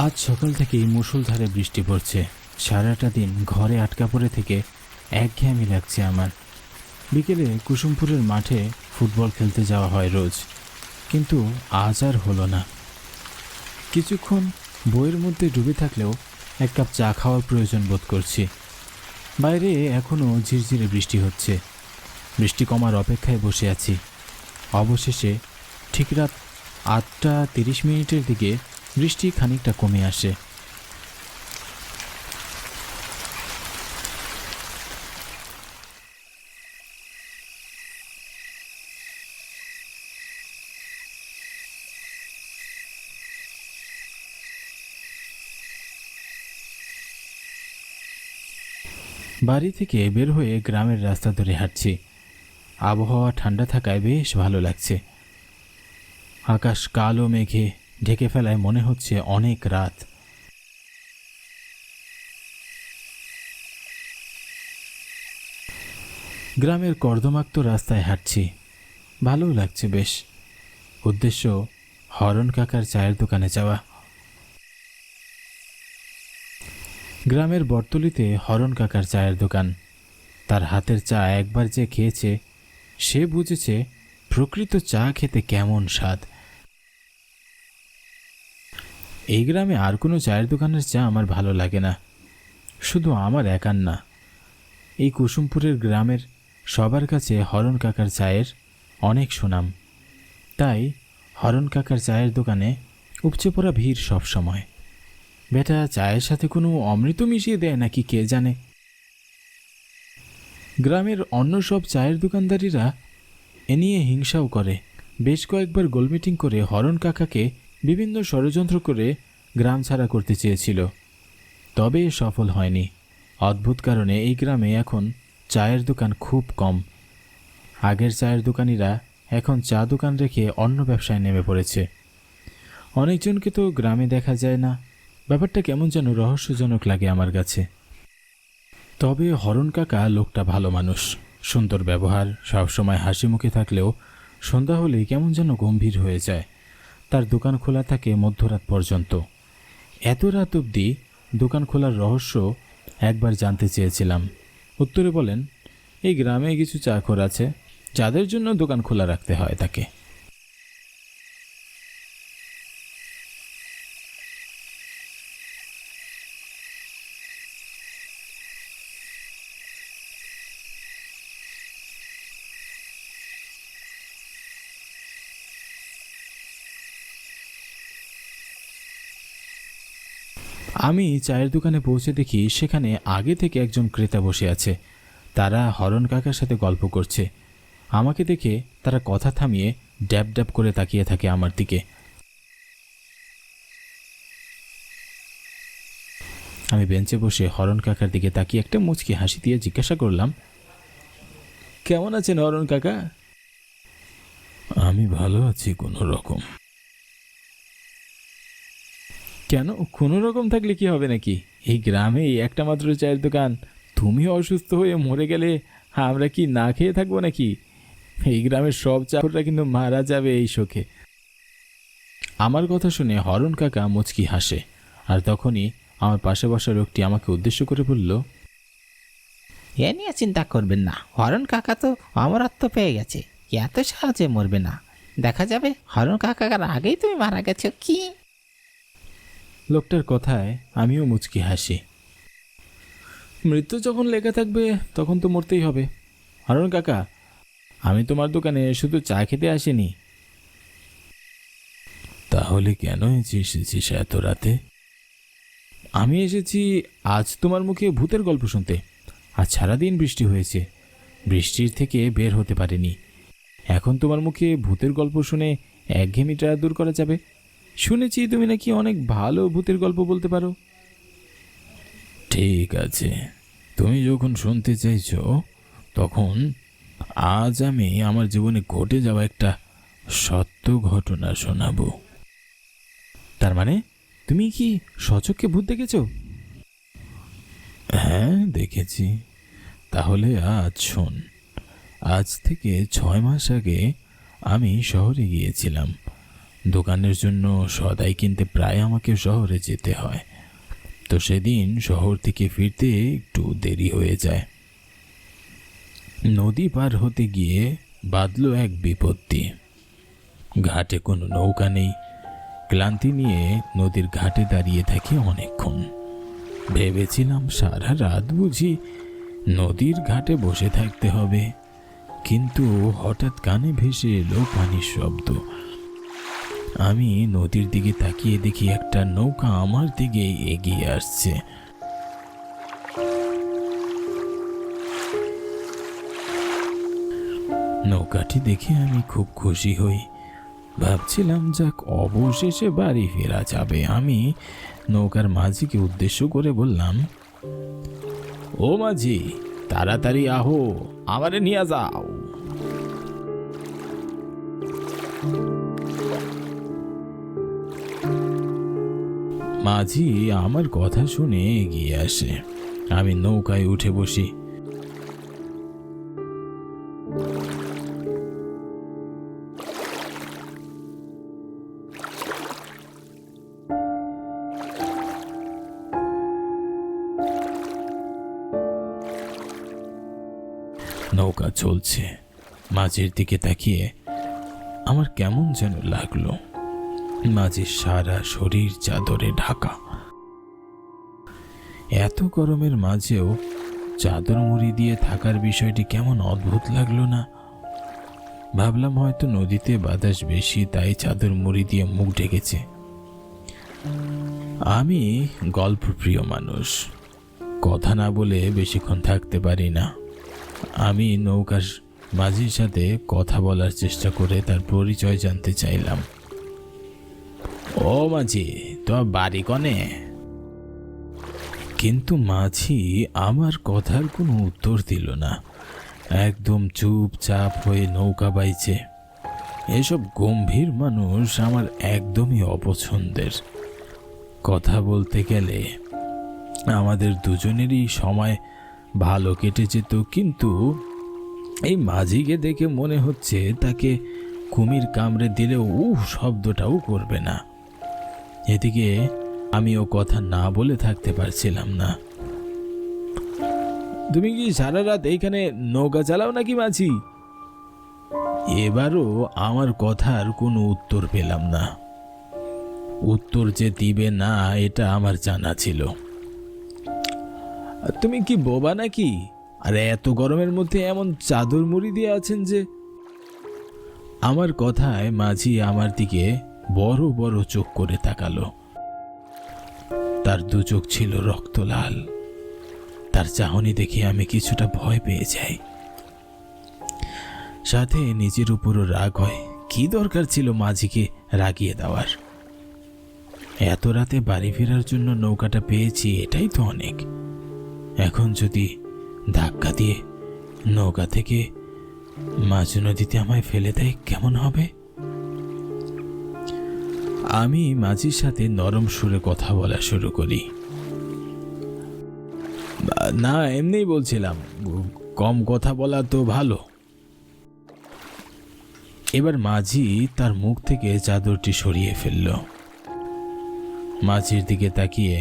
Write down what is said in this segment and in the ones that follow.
আজ সকাল থেকেই মুষলধারে বৃষ্টি পড়ছে। সারাটা দিন ঘরে আটকা পড়ে থেকে একঘেয়েমি লাগছে আমার। বিকেলে কুসুমপুরের মাঠে ফুটবল খেলতে যাওয়া হয় রোজ, কিন্তু আজ আর হলো না। কিছুক্ষণ বইয়ের মধ্যে ডুবে থাকলেও এক কাপ চা খাওয়ার প্রয়োজন বোধ করছি। বাইরে এখনও ঝিরঝিরে বৃষ্টি হচ্ছে। বৃষ্টি কমার অপেক্ষায় বসে আছি। অবশেষে ঠিক রাত 8:30 দিকে বৃষ্টি খানিকটা কমে আসে। বাড়ি থেকে বের হয়ে গ্রামের রাস্তা ধরে হাঁটছি। আবহাওয়া ঠান্ডা থাকায় বেশ ভালো লাগছে। আকাশ কালো মেঘে ঢেকে ফেলায় মনে হচ্ছে অনেক রাত। গ্রামের কর্দমাক্ত রাস্তায় হাঁটছি, ভালো লাগছে বেশ। উদ্দেশ্য হরণ কাকার চায়ের দোকানে যাওয়া। গ্রামের বটতলিতে হরণ কাকার চায়ের দোকান। তার হাতের চা একবার যে খেয়েছে সে বুঝেছে প্রকৃত চা খেতে কেমন স্বাদ। এই গ্রামে আর কোনো চায়ের দোকানের চা আমার ভালো লাগে না, শুধু আমার একার না। এই কুসুমপুরের গ্রামের সবার কাছে হরণ কাকার চায়ের অনেক সুনাম। তাই হরণ কাকার চায়ের দোকানে উপচে পড়া ভিড় সব সময়। বেটা চায়ের সাথে কোনো অমৃত মিশিয়ে দেয় নাকি কে জানে। গ্রামের অন্য সব চায়ের দোকানদারিরা এ নিয়ে হিংসাও করে। বেশ কয়েকবার গোলমিটিং করে হরণ কাকাকে বিভিন্ন ষড়যন্ত্র করে গ্রাম ছাড়া করতে চেয়েছিল, তবে সফল হয়নি। অদ্ভুত কারণে এই গ্রামে এখন চায়ের দোকান খুব কম। আগের চায়ের দোকানিরা এখন চা দোকান রেখে অন্য ব্যবসায় নেমে পড়েছে। অনেকজনকে তো গ্রামে দেখা যায় না। ব্যাপারটা কেমন যেন রহস্যজনক লাগে আমার কাছে। তবে হরণ কাকা লোকটা ভালো মানুষ, সুন্দর ব্যবহার, সবসময় হাসি মুখে থাকলেও সন্ধ্যা হলেই কেমন যেন গম্ভীর হয়ে যায়। তার দোকান খোলা থাকে মধ্যরাত পর্যন্ত। এত রাত অবধি দোকান খোলার রহস্য একবার জানতে চেয়েছিলাম। উত্তরে বলেন, এই গ্রামে কিছু চাকর আছে যাদের জন্য দোকান খোলা রাখতে হয় তাকে। আমি চায়ের দোকানে পৌঁছে দেখি সেখানে আগে থেকে একজন ক্রেতা বসে আছে। তারা হরণ কাকার সাথে গল্প করছে। আমাকে দেখে তারা কথা থামিয়ে ড্যাব ড্যাব করে তাকিয়ে থাকে আমার দিকে। আমি বেঞ্চে বসে হরণ কাকার দিকে তাকিয়ে একটা মুচকি হাসি দিয়ে জিজ্ঞাসা করলাম, কেমন আছেন হরণ কাকা? আমি ভালো আছি কোনো রকম। কেন কোনো রকম থাকলে কি হবে নাকি? এই গ্রামে একটা মাত্র চায়ের দোকান, তুমি অসুস্থ হয়ে মরে গেলে আমরা কি না খেয়ে থাকবো নাকি? এই গ্রামের সব চাকররা কিন্তু মারা যাবে এই শোকে। আমার কথা শুনে হরণ কাকা মুচকি হাসে, আর তখনই আমার পাশে বসা লোকটি আমাকে উদ্দেশ্য করে বলল, এ নিয়ে চিন্তা করবেন না, হরণ কাকা তো অমরত্ব পেয়ে গেছে, এত সহজে মরবে না। দেখা যাবে হরণ কাকার আগেই তুমি মারা গেছো কি। লোকটার কথায় আমিও মুচকি হাসি। মৃত্যু যখন লেখা থাকবে তখন তো মরতেই হবে। হরণ কাকা, আমি তোমার দোকানে শুধু চা খেতে আসিনি। তাহলে কেন এসেছিস এত রাতে? আমি এসেছি আজ তোমার মুখে ভূতের গল্প শুনতে। আজ সারাদিন বৃষ্টি হয়েছে, বৃষ্টির থেকে বের হতে পারিনি। এখন তোমার মুখে ভূতের গল্প শুনে একঘেয়েমিটা দূর করা যাবে। শুনেছি তুমি নাকি অনেক ভালো ভূতের গল্প বলতে পারো। ঠিক আছে, তুমি যখন শুনতে চাইছো তখন আজ আমি আমার জীবনে ঘটে যাওয়া একটা সত্য ঘটনা শোনাবো। তার মানে তুমি কি সচক্ষে ভূত দেখেছো? হ্যাঁ দেখেছি। তাহলে আজ শোন। আজ থেকে 6 মাস আগে আমি শহরে গিয়েছিলাম। দোকানের জন্য সদাই কিনতে প্রায় আমাকে শহরে যেতে হয়, তো সেদিন শহর থেকে ফিরতে একটু দেরি হয়ে যায়। নদী পার হতে গিয়ে বাঁধল এক বিপত্তি। ঘাটে কোনো নৌকা নেই। ক্লান্তি নিয়ে নদীর ঘাটে দাঁড়িয়ে থাকি অনেকক্ষণ। ভেবেছিলাম সারা রাত বুঝি নদীর ঘাটে বসে থাকতে হবে, কিন্তু হঠাৎ কানে ভেসে এলো পানির শব্দ। আমি নদীর দিকে তাকিয়ে দেখি একটা নৌকা আমার দিকে এগিয়ে আসছে। নৌকাটি দেখে আমি খুব খুশি হই। ভাবছিলাম যাক, অবশেষে বাড়ি ফেরা যাবে। আমি নৌকার মাঝিকে উদ্দেশ্য করে বললাম, ও মাঝি, তাড়াতাড়ি আহো, আমারে নিয়ে যাও। মাঝি আমার কথা শুনে এগিয়ে আসে। আমি নৌকায় উঠে বসি। নৌকা চলছে। মাঝির দিকে তাকিয়ে আমার কেমন যেন লাগলো। মাঝির সারা শরীর চাদরে ঢাকা। এত গরমের মাঝেও চাদর মুড়ি দিয়ে থাকার বিষয়টি কেমন অদ্ভুত লাগলো না? ভাবলাম হয়তো নদীতে বাতাস বেশি, তাই চাদর মুড়ি দিয়ে মুখ ঢেকেছে। আমি গল্পপ্রিয় মানুষ, কথা না বলে বেশিক্ষণ থাকতে পারি না। আমি নৌকার মাঝির সাথে কথা বলার চেষ্টা করে তার পরিচয় জানতে চাইলাম। ও মাঝি, তোমার বাড়ি কনে? কিন্তু মাঝি আমার কথার কোনো উত্তর দিল না। একদম চুপচাপ হয়ে নৌকা বাইছে। এসব গম্ভীর মানুষ আমার একদমই অপছন্দের। কথা বলতে গেলে আমাদের দুজনেরই সময় ভালো কেটে যেত, কিন্তু এই মাঝিকে দেখে মনে হচ্ছে তাকে কুমির কামড়ে দিলেও শব্দটাও করবে না। এদিকে আমিও কথা না বলে থাকতে পারছিলাম না। তুমি কি সারা রাত এইখানে নৌকা চালাও নাকি মাঝি? এবারও আমার কথার কোনো উত্তর পেলাম না। উত্তর যে দিবে না এটা আমার জানা ছিল। তুমি কি বোবা নাকি? আর এত গরমের মধ্যে এমন চাদর মুড়ি দিয়ে আছেন যে? আমার কথায় মাঝি আমার দিকে বড় বড় চোখ করে তাকালো। তার দু চোখ ছিল রক্ত লাল। তার চাহনি দেখে আমি কিছুটা ভয় পেয়ে যাই, সাথে নিজের উপরও রাগ হয়। কি দরকার ছিল মাঝিকে রাগিয়ে দেওয়ার? এত রাতে বাড়ি ফেরার জন্য নৌকাটা পেয়েছি, এটাই তো অনেক। এখন যদি ধাক্কা দিয়ে নৌকা থেকে মাঝ নদীতে আমায় ফেলে দেয়, কেমন হবে? আমি মাঝির সাথে নরম সুরে কথা বলা শুরু করি। না, এমনিই বলছিলাম, কম কথা বলা তো ভালো। এবার মাঝি তার মুখ থেকে চাদরটি সরিয়ে ফেলল। মাঝির দিকে তাকিয়ে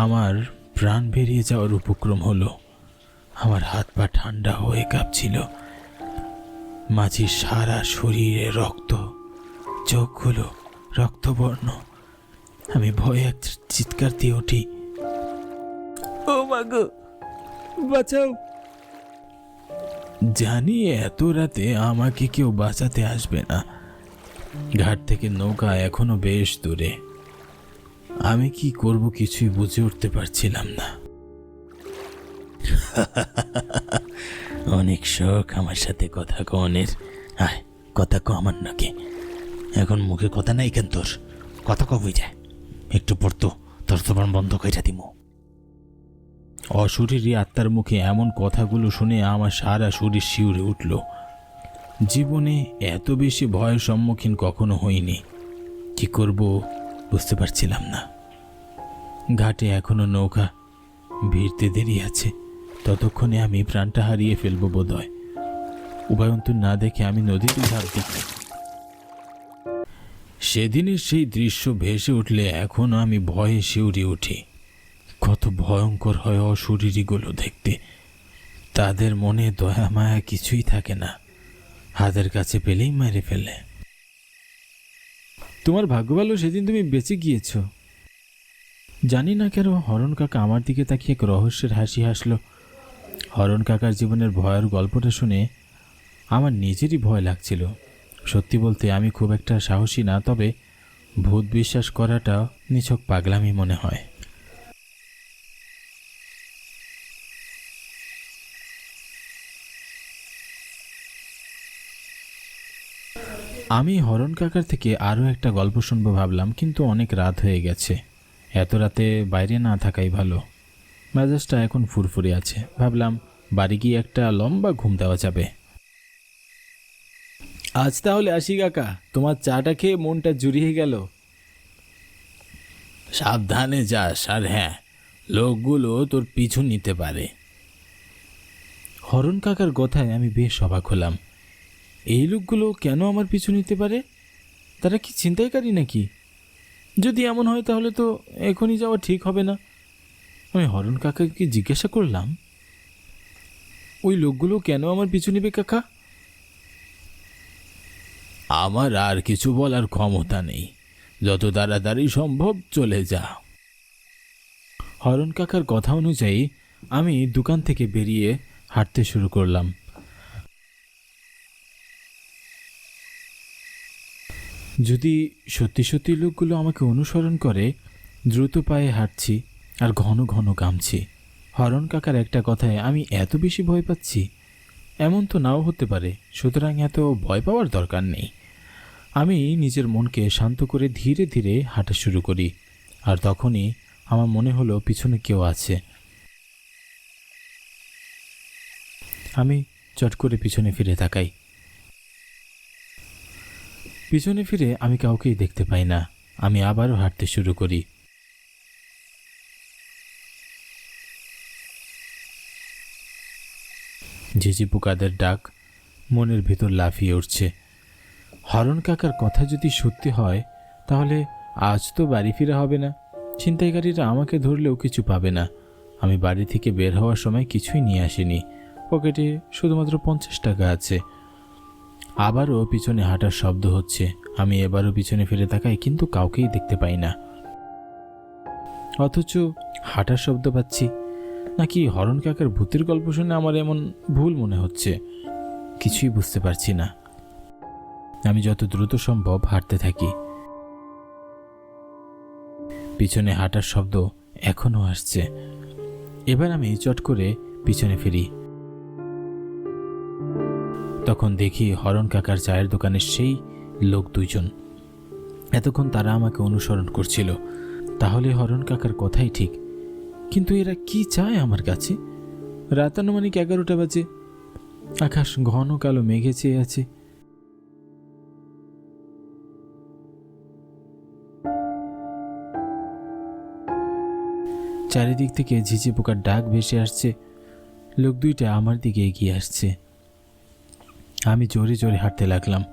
আমার প্রাণ বেরিয়ে যাওয়ার উপক্রম হলো। আমার হাত পা ঠান্ডা হয়ে কাঁপছিল। মাঝির সারা শরীরে রক্ত, চোখগুলো রক্তবর্ণ। আমি ভয়ে এক চিৎকার দিয়ে উঠি, ও মা গো, বাঁচাও! জানি এত রাতে আমাকে কেউ বাঁচাতে আসবে না। ঘাট থেকে নৌকা এখনো বেশ দূরে। আমি কি করব কিছুই বুঝে উঠতে পারছিলাম না। অনেক শখ আমার সাথে কথা কনের। আয়, কথা ক আমার নাকি। এখন মুখে কথা নাই কেন তোর? কথা কবই যায়, একটু পড়তো তোর তোমার বন্ধ কইরা দিব। অশরীরী আত্মার মুখে এমন কথাগুলো শুনে আমার সারা শরীর শিউরে উঠল। জীবনে এত বেশি ভয়ের সম্মুখীন কখনো হইনি। কি করব বুঝতে পারছিলাম না। ঘাটে এখনো নৌকা ভিড়তে দেরি আছে। ততক্ষণে আমি প্রাণটা হারিয়ে ফেলবো বোধহয়। উভয়ন্তর না দেখে আমি নদীতে ঝাঁপ দিই। সেদিনের সেই দৃশ্য ভেসে উঠলে এখনো আমি ভয়ে শিউরে উঠি। কত ভয়ঙ্কর হয় অশরীরীগুলো দেখতে। তাদের মনে দয়া মায়া কিছুই থাকে না, হাতের কাছে পেলেই মেরে ফেলে। তোমার ভাগ্য ভালো সেদিন তুমি বেঁচে গিয়েছ। জানি না কেন হরণ কাকা আমার দিকে তাকিয়ে এক রহস্যের হাসি হাসলো। হরণ কাকার জীবনের ভয়ের গল্পটা শুনে আমার নিজেরই ভয় লাগছিল। সত্যি বলতে আমি খুব একটা সাহসী না, তবে ভূত বিশ্বাস করাটা নিছক পাগলামি মনে হয়। আমি হরণ কাকার থেকে আরও একটা গল্প শুনবো ভাবলাম, কিন্তু অনেক রাত হয়ে গেছে। এত রাতে বাইরে না থাকাই ভালো। মেজাজটা এখন ফুরফুরে আছে। ভাবলাম বাড়ি গিয়ে একটা লম্বা ঘুম দেওয়া যাবে। আজ তাহলে আসি কাকা, তোমার চাটা খেয়ে মনটা জুড়িয়ে গেল। সাবধানে যাস, আর হ্যাঁ, লোকগুলো তোর পিছু নিতে পারে। হরণ কাকার কথায় আমি বেশ অবাক হলাম। এই লোকগুলো কেন আমার পিছু নিতে পারে? তারা কি ছিনতাইকারী নাকি? যদি এমন হয় তাহলে তো এখনই যাওয়া ঠিক হবে না। আমি হরণ কাকাকে জিজ্ঞাসা করলাম, ওই লোকগুলো কেন আমার পিছু নেবে কাকা? আমার আর কিছু বলার ক্ষমতা নেই, যত তাড়াতাড়ি সম্ভব চলে যা। হরণ কাকার কথা অনুযায়ী আমি দোকান থেকে বেরিয়ে হাঁটতে শুরু করলাম। যদি সত্যি সত্যি লোকগুলো আমাকে অনুসরণ করে, দ্রুত পায়ে হাঁটছি আর ঘন ঘন ঘামছি। হরণ কাকার একটা কথায় আমি এত বেশি ভয় পাচ্ছি, এমন তো নাও হতে পারে, সুতরাং এত ভয় পাওয়ার দরকার নেই। আমি নিজের মনকে শান্ত করে ধীরে ধীরে হাঁটা শুরু করি। আর তখনই আমার মনে হলো পিছনে কেউ আছে। আমি চট করে পিছনে ফিরে তাকাই। পিছনে ফিরে আমি কাউকেই দেখতে পাই না। আমি আবারও হাঁটতে শুরু করি। ঝিঝি পোকাদের ডাক মনের ভেতর লাফিয়ে উঠছে। হরণ কাকার কথা যদি সত্যি হয়, তাহলে আজ তো বাড়ি ফিরে হবে না। ছিনতাইকারীরা আমাকে ধরলেও কিছু পাবে না। আমি বাড়ি থেকে বের হওয়ার সময় কিছুই নিয়ে আসিনি, পকেটে শুধুমাত্র 50 টাকা আছে। আবারও পিছনে হাঁটার শব্দ হচ্ছে। আমি এবারও পিছনে ফিরে তাকাই, কিন্তু কাউকেই দেখতে পাই না। অথচ হাঁটার শব্দ পাচ্ছি। নাকি হরণ কাকার ভূতের গল্প শুনে আমার এমন ভুল মনে হচ্ছে? কিছুই বুঝতে পারছি না। আমি যত দ্রুত সম্ভব হাঁটতে থাকি। পিছনে হাঁটার শব্দ এখনো আসছে। এবার আমি চট করে পিছনে ফিরি। তখন দেখি হরণ কাকার চায়ের দোকানের সেই লোক দুইজন। এতক্ষণ তারা আমাকে অনুসরণ করছিল। তাহলে হরণ কাকার কথাই ঠিক। কিন্তু এরা কি চায় আমার কাছে? রাত আনুমানিক 11টা বাজে। আকাশ ঘন কালো মেঘে চেয়ে আছে। চারিদিক থেকে ঝিঝি পোকার ডাক ভেসে আসছে। লোক দুইটা আমার দিকে এগিয়ে আসছে। আমি জোরে জোরে হাঁটতে লাগলাম।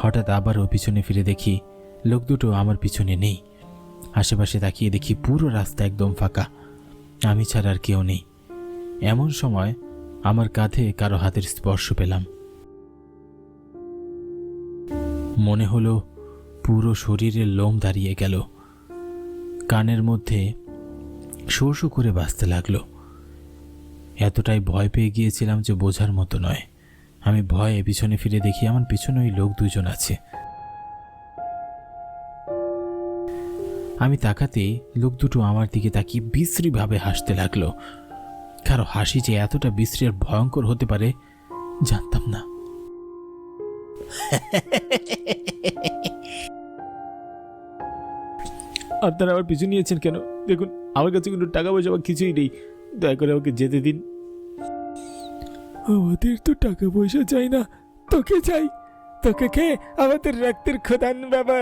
হঠাৎ আবারও পিছনে ফিরে দেখি লোক দুটো আমার পিছনে নেই। আশেপাশে তাকিয়ে দেখি পুরো রাস্তা একদম ফাঁকা, আমি ছাড়া আর কেউ নেই। এমন সময় আমার কাঁধে কারো হাতের স্পর্শ পেলাম। মনে হলো পুরো শরীরের লোম দাঁড়িয়ে গেল। কানের মধ্যে শো শো করে বাজতে লাগলো। এতটাই ভয় পেয়ে গিয়েছিলাম যে বোঝার মতো নয়। আমি ভয়ে পিছনে ফিরে দেখি আমার পিছনে ওই লোক দুজন আছে। আমি তাকাতেই লোক দুটো আমার দিকে তাকিয়ে বিশ্রীভাবে হাসতে লাগলো। কারো হাসি যে এতটা বিশ্রী আর ভয়ঙ্কর হতে পারে জানতাম না। আপনারা আমার পিছু নিয়েছেন কেন? দেখুন, আমার কাছে কোনো টাকা পয়সা বা কিছুই নেই। দয়া করে আমাকে যেতে দিন। আমাদের তো টাকা পয়সা চাই না, তোকে চাই। তোকে খেয়ে আমাদের রক্তের খোদান বাবা।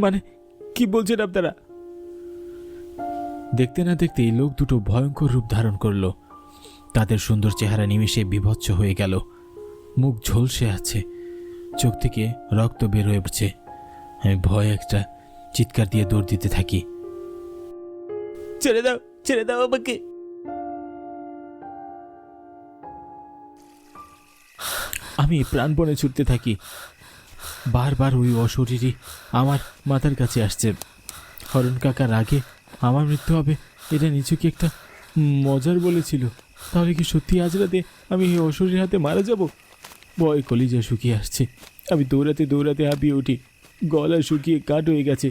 মানে কি বলছেন আপনারা? দেখতে না দেখতেই লোক দুটো ভয়ঙ্কর রূপ ধারণ করলো। তাদের সুন্দর চেহারা নিমেষে বিভৎস হয়ে গেল। মুখ ঝলসে আছে, চোখ থেকে রক্ত বের হয়ে পড়ছে। আমি ভয়ে একটা চিৎকার দিয়ে দৌড় দিতে থাকি। ছেড়ে দাও, ছেড়ে দাও আমাকে। আমি প্রাণপণে ছুটতে থাকি। বারবার ওই অশরীরী আমার মাথার কাছে আসছে। হরণ কাকার আগে আমার মৃত্যু হবে এটা নিচুকে একটা মজার বলেছিল। তাহলে কি সত্যি আজ রাতে আমি এই অশরীর হাতে মারা যাব? ভয় কলিজা শুকিয়ে আসছে। আমি দৌড়াতে দৌড়াতে হাঁপিয়ে উঠি, গলা শুকিয়ে কাঠ হয়ে গেছে।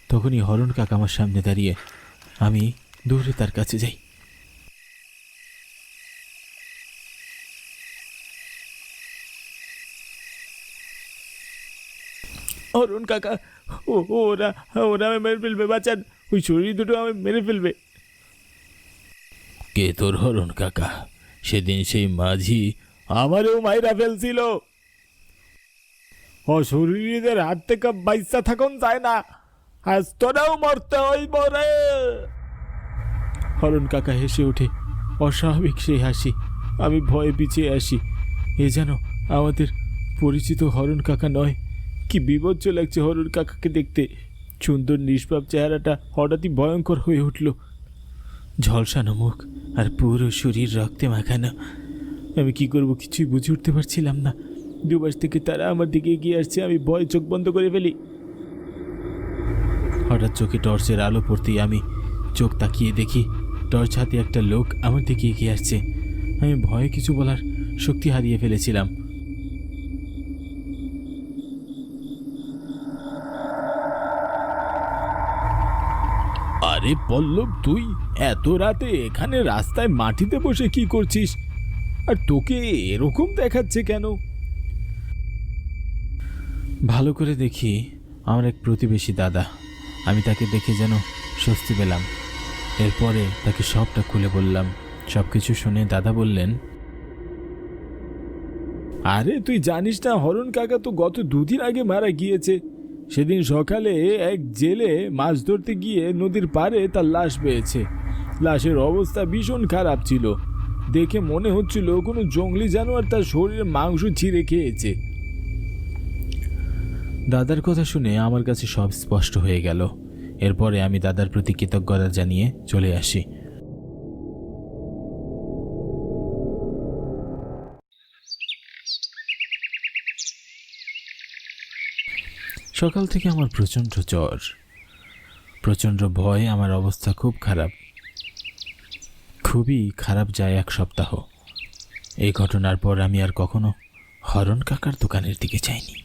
তখনই হরণ কাকা আমার সামনে দাঁড়িয়ে। আমি দৌড়ে তার কাছে যাই। হরণ কাকা, ওরা ওরা আমি মেরে ফেলবে, বাঁচান, ওই শরীর দুটো আমি মেরে ফেলবে। কে তোর হরণ কাকা? সেদিন সেই মাঝি আমারও মাইরা ফেলছিল। অশরীরীদের হাত থেকে বাইসা থাকুন যায় না, আজ তোরাও মরতে হইব রে। হরণ কাকা হেসে ওঠে, অস্বাভাবিক সেই হাসি। আমি ভয়ে পিছিয়ে আসি। এ যেন আমাদের পরিচিত হরণ কাকা নয়। কি বিভৎস লাগছে হরণ কাকাকে দেখতে। সুন্দর নিষ্পাপ চেহারাটা হঠাৎই ভয়ঙ্কর হয়ে উঠল। ঝলসানো মুখ আর পুরো শরীর রক্তে মাখানো। আমি কি করব কিছুই বুঝে উঠতে পারছিলাম না। দুপাশ থেকে তারা আমার দিকে এগিয়ে আসছে। আমি ভয়ে চোখ বন্ধ করে ফেলি। হঠাৎ চোখে টর্চের আলো পড়তেই আমি চোখ তাকিয়ে দেখি টর্চ হাতে একটা লোক আমার দিকে এগিয়ে আসছে। আমি ভয়ে কিছু বলার শক্তি হারিয়ে ফেলেছিলাম। আরে পল্লব, তুই এত রাতে এখানে রাস্তায় মাটিতে বসে কি করছিস? আর তোকে এরকম দেখাচ্ছে কেন? ভালো করে দেখি আমার এক প্রতিবেশী দাদা। আমি তাকে দেখে যেন স্বস্তি পেলাম। এরপরে তাকে সবটা খুলে বললাম। সব কিছু শুনে দাদা বললেন, আরে তুই জানিস না, হরণ কাকা তো গত 2 দিন আগে মারা গিয়েছে। সেদিন সকালে এক জেলে মাছ ধরতে গিয়ে নদীর পাড়ে তার লাশ পেয়েছে। লাশের অবস্থা ভীষণ খারাপ ছিল। দেখে মনে হচ্ছিল কোনো জঙ্গলি জানোয়ার তার শরীরে মাংস ছিঁড়ে খেয়েছে। দাদার কথা শুনে আমার কাছে সব স্পষ্ট হয়ে গেল। এরপরে আমি দাদার প্রতি কৃতজ্ঞতা জানিয়ে চলে আসি। সকাল থেকে আমার প্রচণ্ড জ্বর, প্রচণ্ড ভয়। আমার অবস্থা খুব খারাপ, খুবই খারাপ যায় 1 সপ্তাহ। এই ঘটনার পর আমি আর কখনো হরণ কাকার দোকানের দিকে যাইনি।